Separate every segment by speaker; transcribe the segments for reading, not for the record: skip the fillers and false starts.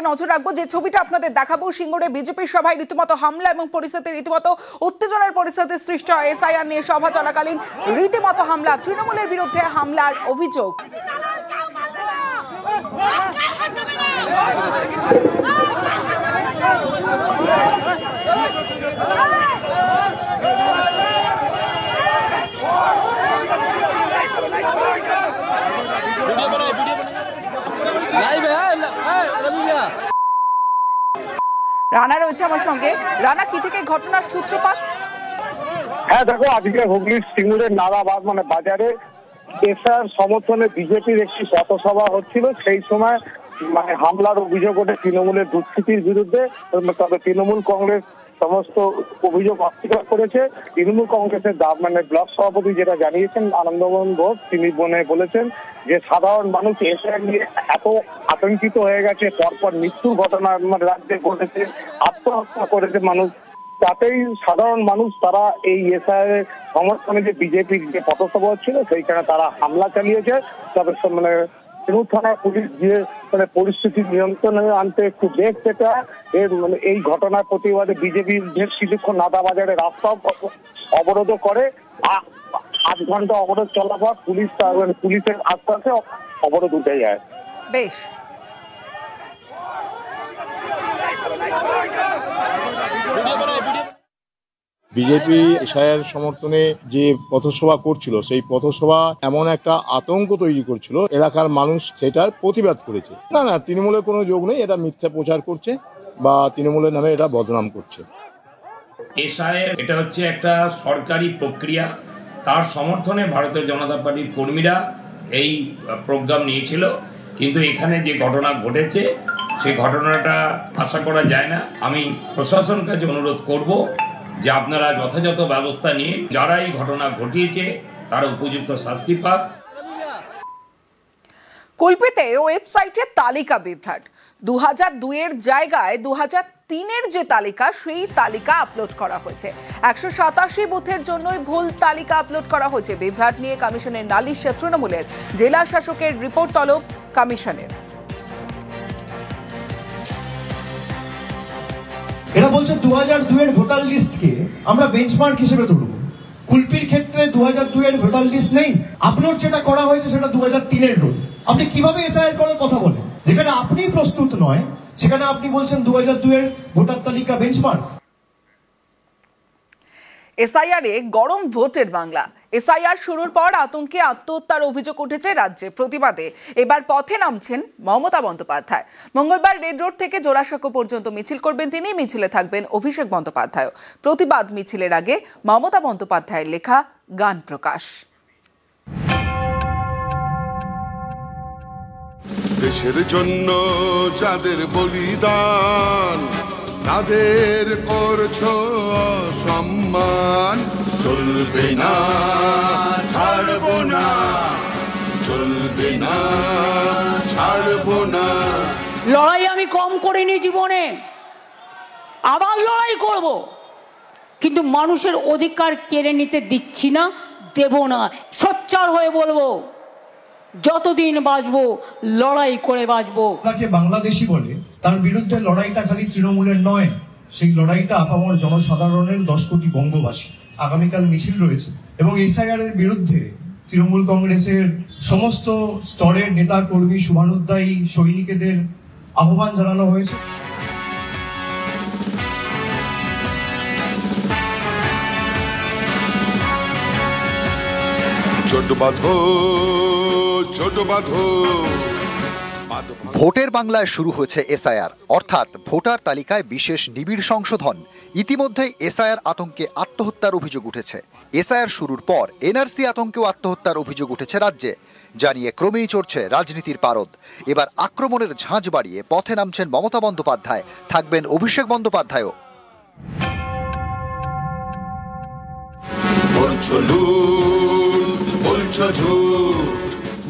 Speaker 1: নজর রাখবো। যে ছবিটা আপনাদের দেখাবো, সিঙ্গুরে বিজেপির সভায় রীতিমতো হামলা এবং পরিস্থিতি রীতিমতো উত্তেজনার পরিস্থিতি সৃষ্টি হয়। এসআইআর নিয়ে সভা চলাকালীন রীতিমতো হামলা, তৃণমূলের বিরুদ্ধে হামলার অভিযোগ। রানা রয়েছে আমার সঙ্গে। রানা, কি থেকে ঘটনার সূত্রপাত?
Speaker 2: হ্যাঁ দেখো, আজকে হুগলির সিঙ্গুরের নালাবাদ বাজারে এসআর সমর্থনে বিজেপির একটি পথসভা হচ্ছিল। সেই সময় হামলার অভিযোগ ওঠে তৃণমূলের দুষ্কৃতির বিরুদ্ধে। তবে তৃণমূল কংগ্রেস সমস্ত অভিযোগ অস্বীকার করেছে। তৃণমূল কংগ্রেসের ব্লক সভাপতি যেটা জানিয়েছেন আনন্দমোহন ঘোষ, তিনি বলেছেন যে সাধারণ মানুষ এসআর নিয়ে এত আতঙ্কিত হয়ে গেছে, পরপর মৃত্যুর ঘটনা রাজ্যে ঘটেছে, আত্মহত্যা করেছে মানুষ, তাতেই সাধারণ মানুষ তারা এই এসআর সমর্থনে যে বিজেপির যে পথসভা ছিল সেইখানে তারা হামলা চালিয়েছে। তবে সিঙ্গুর থানার পুলিশ গিয়ে পরিস্থিতি নিয়ন্ত্রণে আনতে একটু বেগ পেতে হয়। এই ঘটনার প্রতিবাদে বিজেপি বেশ কিছুক্ষণ নাদাবাজারে রাস্তাও অবরোধ করে। 8 ঘন্টা অবরোধ চলার পর পুলিশের আশ্বাসে অবরোধ উঠে যায়।
Speaker 1: বেশ,
Speaker 3: বিজেপি এসআইআর সমর্থনে যে পথসভা করছিল, সেই পথসভা এমন একটা আতঙ্ক তৈরি করছিল, এলাকার মানুষ সেটার প্রতিবাদ করেছে। না, তৃণমূলের কোনো যোগ নেই, এটা মিথ্যা প্রচার করছে বা তৃণমূলের নামে এটা বদনাম করছে।
Speaker 4: এসআইআর এটা হচ্ছে একটা সরকারি প্রক্রিয়া, তার সমর্থনে ভারতীয় জনতা পার্টির কর্মীরা এই প্রোগ্রাম নিয়েছিল। কিন্তু এখানে যে ঘটনা ঘটেছে সেই ঘটনাটা আশা করা যায় না। আমি প্রশাসনের কাছে অনুরোধ করব যে আপনারা যথাযথ ব্যবস্থা নিয়ে যারা এই ঘটনা ঘটিয়েছে তারা উপযুক্ত শাস্তি পাক।
Speaker 1: কল্পিতে ওয়েবসাইটের তালিকা বিভ্রাট। 2002-এর জায়গায় 2003-এর যে তালিকা, সেই তালিকা আপলোড করা হয়েছে। 187 বুথের জন্যই ভুল তালিকা আপলোড করা হয়েছে। বিভ্রাট নিয়ে কমিশনের নালিশ তৃণমূলের। জেলা শাসকের রিপোর্ট তলব কমিশনের।
Speaker 5: এরা বলছে 2002-এর ভোটার লিস্টকে আমরা বেঞ্চমার্ক হিসেবে ধরব। কুলপির ক্ষেত্রে 2002-এর ভোটার লিস্ট নেই, আপলোড যেটা করা হয়েছে সেটা 2003-এর রোল। আপনি কিভাবে এসআইআর করার কথা বলেন? যেখানে আপনি প্রস্তুত নয় সেখানে আপনি বলছেন 2002-এর ভোটার তালিকা বেঞ্চমার্ক।
Speaker 1: এসআইআর এ গরম ভোটের বাংলা। এসআইআর শুরুর পর আতঙ্কে আত্মহত্যার অভিযোগ উঠেছে রাজ্যে। প্রতিবাদে এবার পথে নামছেন মমতা বন্দ্যোপাধ্যায়। মঙ্গলবার রেড রোড থেকে জোড়াসাঁকো পর্যন্ত মিছিল করবেন তিনি। মিছিলে থাকবেন অভিষেক বন্দ্যোপাধ্যায়। প্রতিবাদ মিছিলের আগে মমতা বন্দ্যোপাধ্যায়ের লেখা গান প্রকাশ।
Speaker 6: দেশের জন্য যাদের বলিদান, তাদের করছো সম্মান। চলবে না, ছাড়বো না, চলবে না, ছাড়বো না।
Speaker 7: লড়াই আমি কম করিনি জীবনে, আবার লড়াই করব, কিন্তু মানুষের অধিকার কেড়ে নিতে দিচ্ছি না, দেব না। সোচ্চার হয়ে বলবো, যতদিন বাঁচবো লড়াই করে বাঁচবো।
Speaker 5: তাকে বাংলাদেশি বলে, তার বিরুদ্ধে লড়াইটা খালি তৃণমূলের নয়, সেই লড়াইটা আপামর জনসাধারণের 10 কোটি বঙ্গবাসী। আগামীকাল মিছিল রয়েছে এবং এসআইআর এর বিরুদ্ধে তৃণমূল কংগ্রেসের সমস্ত স্তরের নেতা কর্মী, শুভানুধ্যায়ী সৈনিকদের আহ্বান জানানো হয়েছে।
Speaker 6: ছোট বাঁধো, ছোট বাঁধো।
Speaker 8: ভোটের বাংলায় শুরু হয়েছে এসআইআর, অর্থাৎ ভোটার তালিকায় বিশেষ নিবিড় সংশোধন। ইতিমধ্যে এসআইআর আতঙ্কে আত্মহত্যার অভিযোগ উঠেছে। এসআইআর শুরুর পর এনআরসি আতঙ্কেও আত্মহত্যার অভিযোগ উঠেছে রাজ্যে। জানিয়ে ক্রমেই চড়ছে রাজনীতির পারদ। এবার আক্রমণের ঝাঁঝ বাড়িয়ে পথে নামছেন মমতা বন্দ্যোপাধ্যায়, থাকবেন অভিষেক বন্দ্যোপাধ্যায়ও।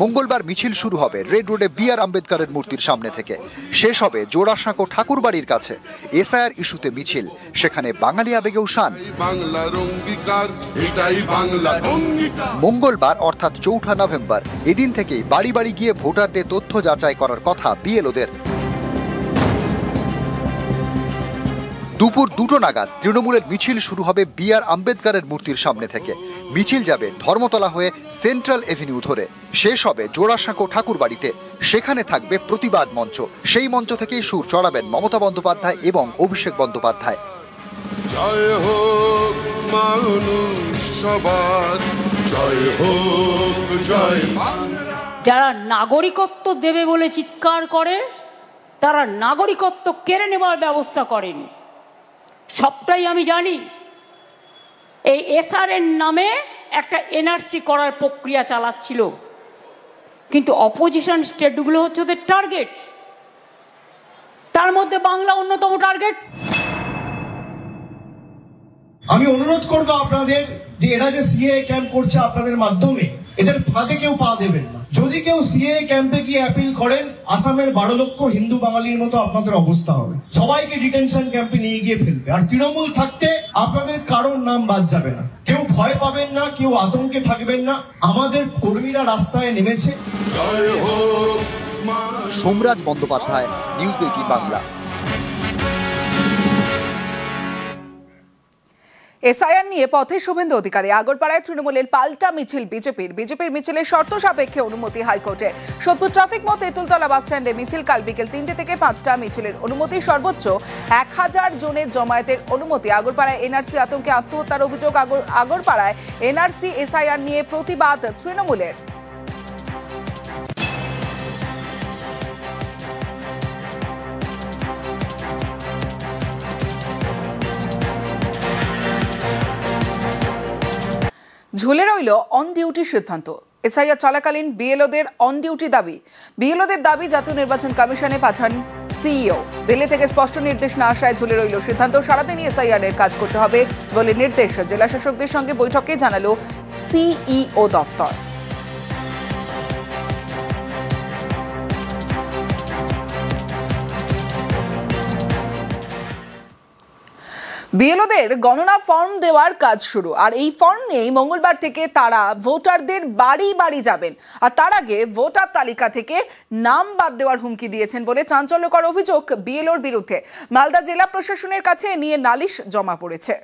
Speaker 8: মঙ্গলবার মিছিল শুরু হবে রেড রোডে বি.আর. আম্বেদকরের মূর্তির সামনে থেকে, শেষ হবে জোড়াসাঁকো ঠাকুরবাড়ির কাছে। এসআইআর ইস্যুতে মিছিল, সেখানে বাঙালি আবেগে উষান। মঙ্গলবার অর্থাৎ 4 নভেম্বর, এদিন থেকেই বাড়ি বাড়ি গিয়ে ভোটারদের তথ্য যাচাই করার কথা বিএলওদের। দুপুর 2টো নাগাদ তৃণমূলের মিছিল শুরু হবে BR আম্বেদকরের মূর্তির সামনে থেকে। মিছিল যাবে ধর্মতলা হয়ে সেন্ট্রাল এভিনিউ ধরে, শেষ হবে জোড়াসাঁকো ঠাকুরবাড়িতে। সেখানে থাকবে প্রতিবাদ মঞ্চ। সেই মঞ্চ থেকেই সুর চড়াবেন মমতা বন্দ্যোপাধ্যায় এবং অভিষেক বন্দ্যোপাধ্যায়।
Speaker 6: জয় হোক মানুষবাদ, জয় হোক জয় বাংলা।
Speaker 7: যারা নাগরিকত্ব দেবে বলে চিৎকার করে তারা নাগরিকত্ব কেড়ে নেওয়ার ব্যবস্থা করেন। সবটাই আমি জানি। এই SRN নামে একটা NRC করার প্রক্রিয়া চালাচ্ছিল, কিন্তু অপোজিশন স্টেটগুলো হচ্ছে ওদের টার্গেট, তার মধ্যে বাংলা অন্যতম টার্গেট।
Speaker 5: আমি অনুরোধ করবো আপনাদের যে এরা যে সিএ ক্যাম্প করছে আপনাদের মাধ্যমে, এদের ফাঁদে কেউ পা দেবেন না। যদি কেউ সিএ ক্যাম্পে গিয়ে অ্যাপিল করেন, আসামের 12 লক্ষ হিন্দু বাঙালির মতো আপনাদের অবস্থা হবে। সবাইকে ডিটেনশন ক্যাম্পে নিয়ে গিয়ে ফেলবে। আর তৃণমূল থাকতে আপনাদের কারোর নাম বাদ যাবে না। কেউ ভয় পাবেন না, কেউ আতঙ্কে থাকবেন না। আমাদের কর্মীরা রাস্তায় নেমেছে।
Speaker 8: সোমরাজ বন্দ্যোপাধ্যায়, নিউজ 18 বাংলা।
Speaker 1: এসআইআর নিয়ে পথে শুভেন্দু অধিকারী। আগরপাড়ায় তৃণমূলের পাল্টা মিছিল বিজেপির মিছিলের শর্ত সাপেক্ষে অনুমতি হাইকোর্টে। সোদপুর ট্রাফিক মত তেঁতুলতলা বাস স্ট্যান্ডে মিছিল কাল বিকেল 3টে থেকে 5টা। মিছিলের অনুমতি সর্বোচ্চ 1000 জনের জমায়েতের অনুমতি। আগরপাড়ায় এনআরসি আতঙ্কে আত্মহত্যার অভিযোগ। আগরপাড়ায় এনআরসি এসআইআর নিয়ে প্রতিবাদ তৃণমূলের। ঝুলে রইল অন ডিউটি সিদ্ধান্ত। এসআইআর চলাকালীন বিএলওদের অন ডিউটি দাবি। বিএলওদের দাবি জাতীয় নির্বাচন কমিশনে পাঠান সিইও। দিল্লি থেকে স্পষ্ট নির্দেশ না আসায় ঝুলে রইল সিদ্ধান্ত। সারাদিনই এসআইআর এর কাজ করতে হবে বলে নির্দেশ। জেলা শাসকদের সঙ্গে বৈঠকে জানালো সিইও দফতর। বিএলওদের গণনা ফর্ম দেওয়ার কাজ শুরু। আর এই ফর্ম নিয়েই মঙ্গলবার থেকে তারা ভোটারদের বাড়ি বাড়ি যাবেন। আর তার আগে ভোটার তালিকা থেকে নাম বাদ দেওয়ার হুমকি দিয়েছেন বলে চাঞ্চল্যকর অভিযোগ বিএলওর বিরুদ্ধে। মালদা জেলা প্রশাসনের কাছে এ নিয়ে নালিশ জমা পড়েছে।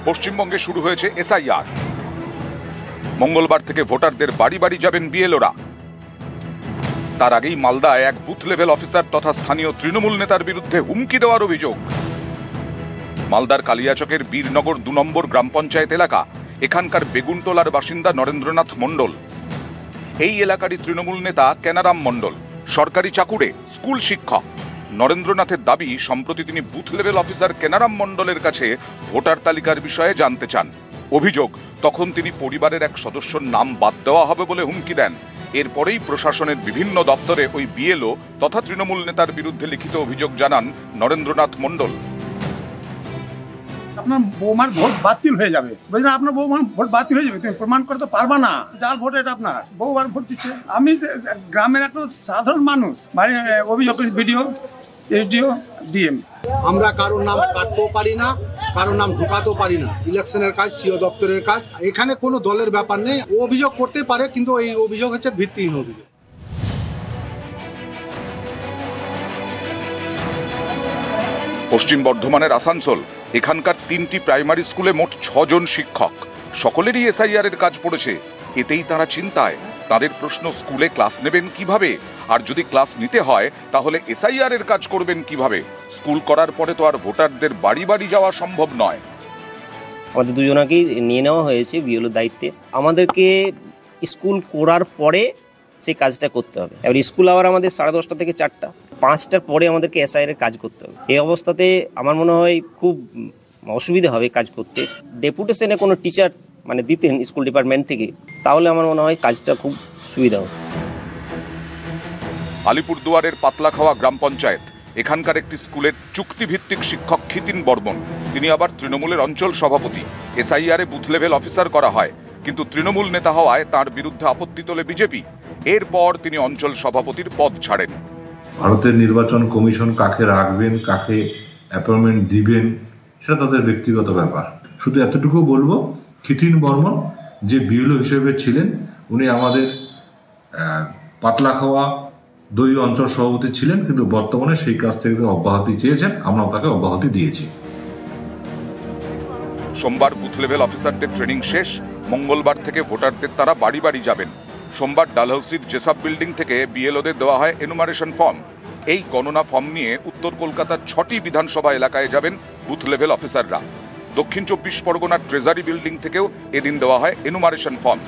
Speaker 9: পশ্চিমবঙ্গে শুরু হয়েছে এসআইআর। মঙ্গলবার থেকে ভোটারদের বাড়ি বাড়ি যাবেন বিএলওরা। তার আগেই মালদায় এক বুথ লেভেল অফিসার তথা স্থানীয় তৃণমূল নেতার বিরুদ্ধে হুমকি দেওয়ার অভিযোগ। মালদার কালিয়াচকের বীরনগর 2 নম্বর গ্রাম পঞ্চায়েত এলাকা। এখানকার বেগুনটোলার বাসিন্দা নরেন্দ্রনাথ মণ্ডল। এই এলাকারই তৃণমূল নেতা কেনারাম মণ্ডল সরকারি চাকুরে স্কুল শিক্ষক। নরেন্দ্রনাথের দাবি, সম্প্রতি তিনি বুথ লেভেল অফিসার কেনারাম মণ্ডলের কাছে ভোটার তালিকার বিষয়ে জানতে চান। অভিযোগ, তখন তিনি পরিবারের এক সদস্যর নাম বাদ দেওয়া হবে বলে হুমকি দেন। এরপরেই প্রশাসনের বিভিন্ন দপ্তরে ওই বিএলও তথা তৃণমূল নেতার বিরুদ্ধে লিখিত অভিযোগ জানান নরেন্দ্রনাথ মণ্ডল।
Speaker 10: আপনার বৌমার ভোট বাতিল হয়ে যাবে, বুঝলেন? আপনার বৌমার ভোট বাতিল হয়ে যাবে, তুমি প্রমাণ করতে পারবা না। জাল ভোট, এটা আপনার বৌমার ভোট দিচ্ছে। আমি গ্রামের একটা সাধারণ মানুষ, মানে অভিযোগ ভিডিও এসডিও ডিএম।
Speaker 11: আমরা কারোর নাম কাটতেও পারি না, কারোর নাম ঢুকাতেও পারি না। ইলেকশনের কাজ সিও দপ্তরের কাজ। এখানে কোনো দলের ব্যাপার নেই। অভিযোগ করতে পারে, কিন্তু এই অভিযোগ হচ্ছে ভিত্তিহীন অভিযোগ।
Speaker 9: পশ্চিম বর্ধমানের আসানসোল। এখানকার 3টি প্রাইমারি স্কুলে মোট 6 জন শিক্ষক। সকলেরই এসআইআর এর কাজ পড়েছে। এতেই তারা চিন্তায়। তাদের প্রশ্ন, স্কুলে ক্লাস নেবেন কিভাবে? আর যদি ক্লাস নিতে হয় তাহলে এসআইআর এর কাজ করবেন কিভাবে? স্কুল করার পরে তো আর ভোটারদের বাড়ি বাড়ি যাওয়া সম্ভব নয়।
Speaker 12: আমাদের দুজনকেই নিয়ে নেওয়া হয়েছে বিএলওর দায়িত্বে। আমাদেরকে স্কুল করার পরে সেই কাজটা করতে হবে। এবার স্কুল আবার আমাদের 10:30 থেকে 4টা, 5টার পরে আমাদেরকে এসআইআর এর কাজ করতে হবে। এই অবস্থাতে আমার মনে হয় খুব অসুবিধা হবে কাজ করতে। ডেপুটেশনে কোনো টিচার মানে দিতেন স্কুল ডিপার্টমেন্ট থেকে, তাহলে আমার মনে হয় কাজটা খুব সুবিধা হবে।
Speaker 9: আলিপুরদুয়ারের পাতলাখাওয়া গ্রাম পঞ্চায়েত। এখানকার একটি স্কুলের চুক্তিভিত্তিক শিক্ষক খিতিন বর্মন। তিনি আবার তৃণমূলের অঞ্চল সভাপতি। এসআইআরে বুথ লেভেল অফিসার করা হয়, কিন্তু তৃণমূল নেতা হওয়ায় তার বিরুদ্ধে আপত্তি তোলে বিজেপি। এরপর তিনি অঞ্চল সভাপতির পদ ছাড়েন।
Speaker 13: ভারতের নির্বাচন কমিশন কাকে রাখবেন, কাকে অ্যাপয়েন্টমেন্ট দিবেন, সেটা তাদের ব্যক্তিগত ব্যাপার। শুধু এতটুকু বলবো, খিতিন বর্মন যে বিএলও হিসেবে ছিলেন, উনি আমাদের পাতলাখাওয়া দুই অঞ্চল সভাপতি ছিলেন, কিন্তু বর্তমানে সেই কাজ থেকে অব্যাহতি চেয়েছেন, আমরা তাকে অব্যাহতি দিয়েছি।
Speaker 9: সোমবার বুথ লেভেল অফিসারদের ট্রেনিং শেষ। মঙ্গলবার থেকে ভোটারদের তারা বাড়ি বাড়ি যাবেন। সোমবার ডালহাউসির জেসাব বিল্ডিং থেকে বিএলওদের দেওয়া হয় এনুমারেশন ফর্ম। এই গণনা ফর্ম নিয়ে উত্তর কলকাতার 6টি বিধানসভা এলাকায় যাবেন বুথ লেভেল অফিসাররা। দক্ষিণ 24 পরগনার ট্রেজারি বিল্ডিং থেকেও এদিন দেওয়া হয় এনুমারেশন ফর্ম।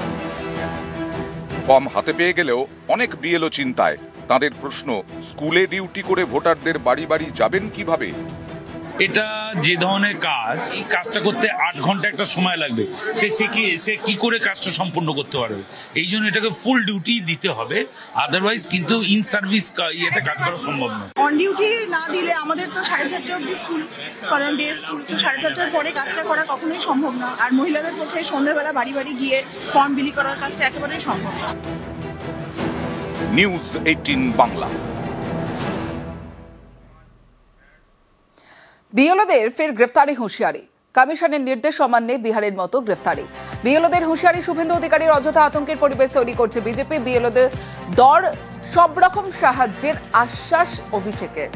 Speaker 9: ফর্ম হাতে পেয়ে গেলেও অনেক বিএলও চিন্তায়। তাদের প্রশ্ন, স্কুলে ডিউটি করে ভোটারদের বাড়ি বাড়ি যাবেন কিভাবে?
Speaker 14: এটা যে ধরনের কাজ, এই কাজটা করতে 8 ঘন্টা একটা সময় লাগবে, সে কি করে কাজটা সম্পূর্ণ করতে পারবে? এই জন্য এটাকে ফুল ডিউটি দিতে হবে, আদারওয়াইজ কিন্তু ইন সার্ভিস ইয়েতে কাজ করা সম্ভব নয়।
Speaker 15: অন ডিউটি না দিলে আমাদের তো 4:30 অবধি স্কুল, কারণ ডে স্কুল, তো 4:30টার পরে কাজটা করা কখনোই সম্ভব না। আর মহিলাদের পক্ষে সন্ধ্যাবেলা বাড়ি বাড়ি গিয়ে ফর্ম বিলি করার কাজটা একেবারেই সম্ভব না।
Speaker 9: নিউজ 18 বাংলা।
Speaker 1: বিএলওদের ফের গ্রেফতারি হুঁশিয়ারি। কমিশনের নির্দেশ অমান্যে বিহারের মতো গ্রেফতারি। বিএলওদের হুঁশিয়ারি, শুভেন্দু অধিকারীর অযথা আতঙ্কের পরিবেশ তৈরি করছে বিজেপি। বিএলওদের দর সব রকম সাহায্যের আশ্বাস অভিষেকের।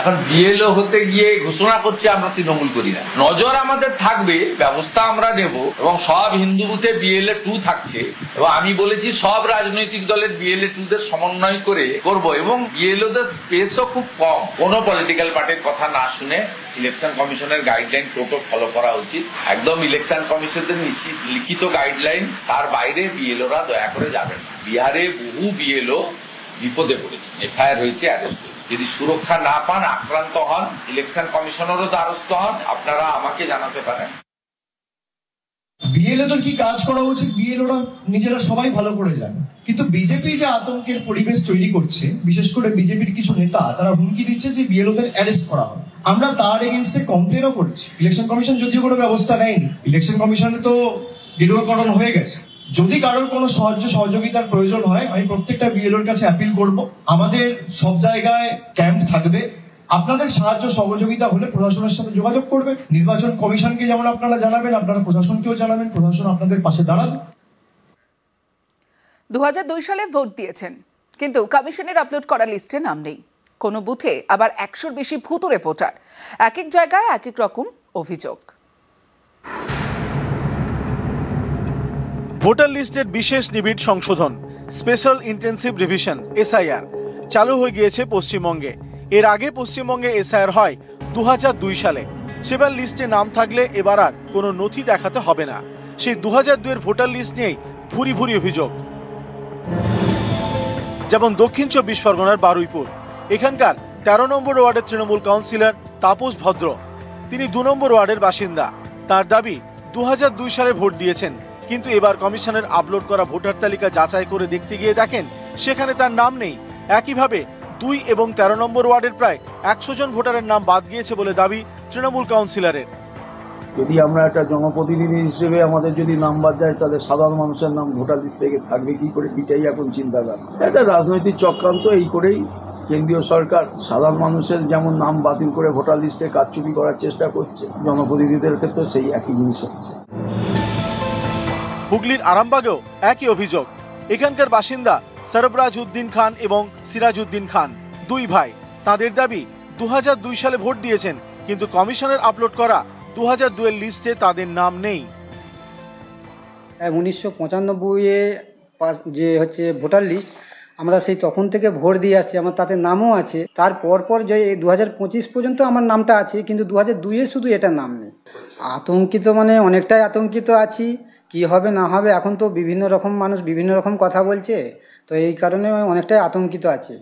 Speaker 16: এখন বিএলও হতে গিয়ে ঘোষণা করছে আমরা তৃণমূল করি না। নজর আমাদের থাকবে, ব্যবস্থা আমরা নেব, এবং সব হিন্দু বুথে বিএলএ 2 থাকছে, এবং আমি বলেছি সব রাজনৈতিক দলের বিএলএ 2দের সমন্বয় করে করব, এবং বিএলওদের স্পেসও খুব কম। কোনো পলিটিক্যাল পার্টির কথা না শুনে ইলেকশন কমিশনের গাইডলাইন টোটো ফলো করা উচিত। একদম ইলেকশন কমিশনের লিখিত গাইডলাইন, তার বাইরে বিএলওরা দয়া করে যাবেন না। বিহারে বহু বিএলও বিপদে পড়েছে, এফআইআর হয়েছে, অ্যারেস্ট হয়েছে। যদি সুরক্ষা না পান, আক্রান্ত হন, ইলেকশন কমিশনারও দ্বারস্থ হন, আপনারা আমাকে জানাতে পারেন।
Speaker 5: বিএলওদের কি কাজ করা উচিত বিএলওরা নিজেরা সবাই ভালো করে জানে, কিন্তু বিজেপি যে আতঙ্কের পরিবেশ তৈরি করছে, বিশেষ করে বিজেপির কিছু নেতা, তারা হুমকি দিচ্ছে যে বিএলওদের অ্যারেস্ট করা হবে। আমরা তার এগেইনস্টে কমপ্লেনও করছি। ইলেকশন কমিশন যদিও কোনো ব্যবস্থা নেয়নি, ইলেকশন কমিশনে তো গেরুয়াকরণ হয়ে গেছে। যদি কারোর কোনো সাহায্য সহযোগিতার প্রয়োজন হয়, আমি প্রত্যেকটা বিএলওর কাছে অ্যাপিল করব, আমাদের সব জায়গায় ক্যাম্প থাকবে। আপনাদের সাহায্য সহযোগিতা হলে প্রশাসনের সাথে যোগাযোগ করবে। নির্বাচন কমিশনকে যেমন আপনারা জানাবেন, আপনারা প্রশাসনকেও জানাবেন, প্রশাসন আপনাদের পাশে দাঁড়াবে।
Speaker 1: 2002 সালে ভোট দিয়েছেন, কিন্তু কমিশনের আপলোড করা লিস্টে নাম নেই। কোনো বুথে আবার 100-র বেশি ভুতুড়ে ভোটার। এক এক জায়গায় এক এক রকম অভিযোগ।
Speaker 17: ভোটার লিস্টের বিশেষ নিবিড় সংশোধন, স্পেশাল ইন্টেন্সিভ রিভিশন এসআইআর চালু হয়ে গিয়েছে পশ্চিমবঙ্গে। এর আগে পশ্চিমবঙ্গে এসআইআর হয় 2002 সালে। সেবার লিস্টে নাম থাকলে এবার আর কোনো নথি দেখাতে হবে না। সেই 2002-এর ভোটার লিস্ট নিয়েই ভুরি ভুরি অভিযোগ। যেমন দক্ষিণ 24 পরগনার বারুইপুর, এখানকার 13 নম্বর ওয়ার্ডের তৃণমূল কাউন্সিলর তাপস ভদ্র, তিনি 2 নম্বর ওয়ার্ডের বাসিন্দা। তার দাবি 2002 সালে ভোট দিয়েছেন, কিন্তু এবার কমিশনের আপলোড করা ভোটার তালিকা যাচাই করে দেখতে গিয়ে দেখেন সেখানে তার নাম নেই। একইভাবে 2 এবং 13 নম্বর ওয়ার্ডের প্রায় 100 জন ভোটারের নাম বাদ গিয়েছে বলে দাবি তৃণমূল কাউন্সিলরের।
Speaker 18: যদি আমরা একটা জনপ্রতিনিধি হিসেবে আমাদের যদি নাম বাদ যায়, তাহলে সাধারণ মানুষের নাম ভোটার লিস্ট থেকে থাকবে কি করে, এটাই এখন চিন্তাধারা। একটা রাজনৈতিক চক্রান্ত। এই করেই কেন্দ্রীয় সরকার সাধারণ মানুষের যেমন নাম বাতিল করে ভোটার লিস্টে কারচুপি করার চেষ্টা করছে, জনপ্রতিনিধিদের ক্ষেত্রে সেই একই জিনিস হচ্ছে।
Speaker 17: হুগলির আরামবাগেও একই অভিযোগ। এখানকার বাসিন্দা সরবরাজ উদ্দিন খান এবং সিরাজ উদ্দিন খান, 2 ভাই। তাদের দাবি 2002 সালে ভোট দিয়েছেন, কিন্তু কমিশনের আপলোড করা 2002-এর লিস্টে তাদের নাম নেই।
Speaker 19: 1995-এ যে হচ্ছে ভোটার লিস্ট, আমরা সেই তখন থেকে ভোট দিয়ে আসছি, আমার তাতে নামও আছে। তার পর যে 2025 পর্যন্ত আমার নামটা আছে, কিন্তু 2002-এ শুধু এটা নাম নেই। আতঙ্কিত মানে অনেকটাই আতঙ্কিত আছি, কি হবে না হবে। এখন তো বিভিন্ন রকম মানুষ বিভিন্ন রকম কথা বলছে, তো এই কারণে অনেকটাই আতঙ্কিত আছে।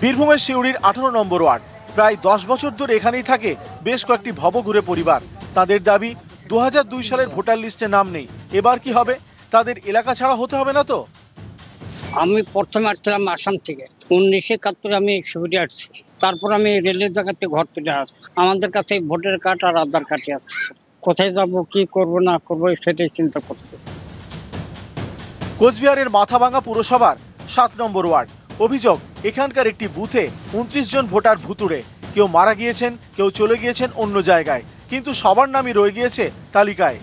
Speaker 17: বীরভূমের সিউড়ির 18 নম্বর ওয়ার্ড, প্রায় 10 বছর ধরে এখানেই থাকে বেশ কয়েকটি ভবঘুরে পরিবার। তাদের দাবি 2002 সালের ভোটার লিস্টে নাম নেই। এবার কি হবে? তাদের এলাকা ছাড়া হতে হবে না তো?
Speaker 20: আমি প্রথমে আসছিলাম আসাম থেকে, 1971 আমি শিউড়ি আসছি। তারপর আমি রেলের জায়গাতে ঘর তুলে আসছি। আমাদের কাছে ভোটার কার্ড আর আধার কার্ডই আছে। কোথায় যাব, কি করব না করব, সেটাই চিন্তা করছি।
Speaker 17: কোচবিহারের মাথাভাঙা পুরসভার 7 নম্বর ওয়ার্ড। অভিযোগ, এখানকার একটি বুথে 29 জন ভোটার ভুতুড়ে। কেউ মারা গিয়েছেন, কেউ চলে গিয়েছেন অন্য জায়গায়, কিন্তু সবার নামই রয়ে গিয়েছে তালিকায়।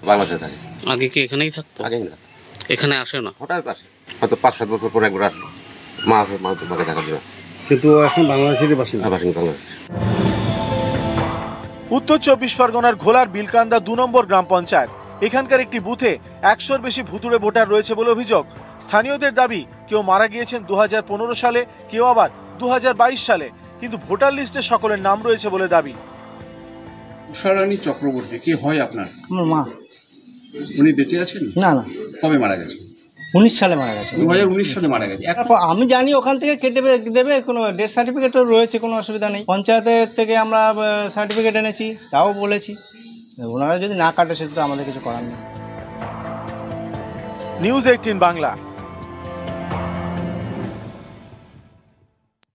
Speaker 21: বাংলাদেশে থাকে,
Speaker 22: আগে কি এখানেই থাকতো?
Speaker 21: আগেই না,
Speaker 22: এখানে আসে না,
Speaker 21: হঠাৎ আসে, হয়তো 5-7 বছর পরে একবার আসলো, মা আছে, মা তো মাকে দেখা দিল,
Speaker 23: কিন্তু এখন বাংলাদেশেরই বাসিন্দা।
Speaker 21: বাংলাদেশ।
Speaker 17: উত্তর 24 পরগনার ঘোলার বিলকান্দা 2 নম্বর গ্রাম পঞ্চায়েত। এখানকার একটি বুথে 100-র বেশি ভুতুড়ে ভোটার রয়েছে বলে অভিযোগ। স্থানীয়দের দাবি, কেউ মারা গিয়েছেন 2015 সালে, কেউ আবার 2022 সালে, কিন্তু ভোটার লিস্টে সকলের নাম রয়েছে বলে দাবি।
Speaker 23: উষারানী চক্রবর্তী কি হয় আপনার?
Speaker 24: আমার মা।
Speaker 23: উনি বেঁচে আছেন?
Speaker 24: না না।
Speaker 23: কবে মারা গেছে?
Speaker 24: 19 সালে মারা গেছে।
Speaker 23: 2019 সালে মারা গেছে।
Speaker 24: আমি জানি ওখান থেকে কেটে দেবে, কোনো ডেথ সার্টিফিকেটও রয়েছে, কোনো অসুবিধা নেই। পঞ্চায়েতের থেকে আমরা সার্টিফিকেট এনেছি, তাও বলেছি। ওনারা যদি না কাটে সেটা তো আমাদের কিছু করার নেই।
Speaker 17: নিউজ 18 বাংলা।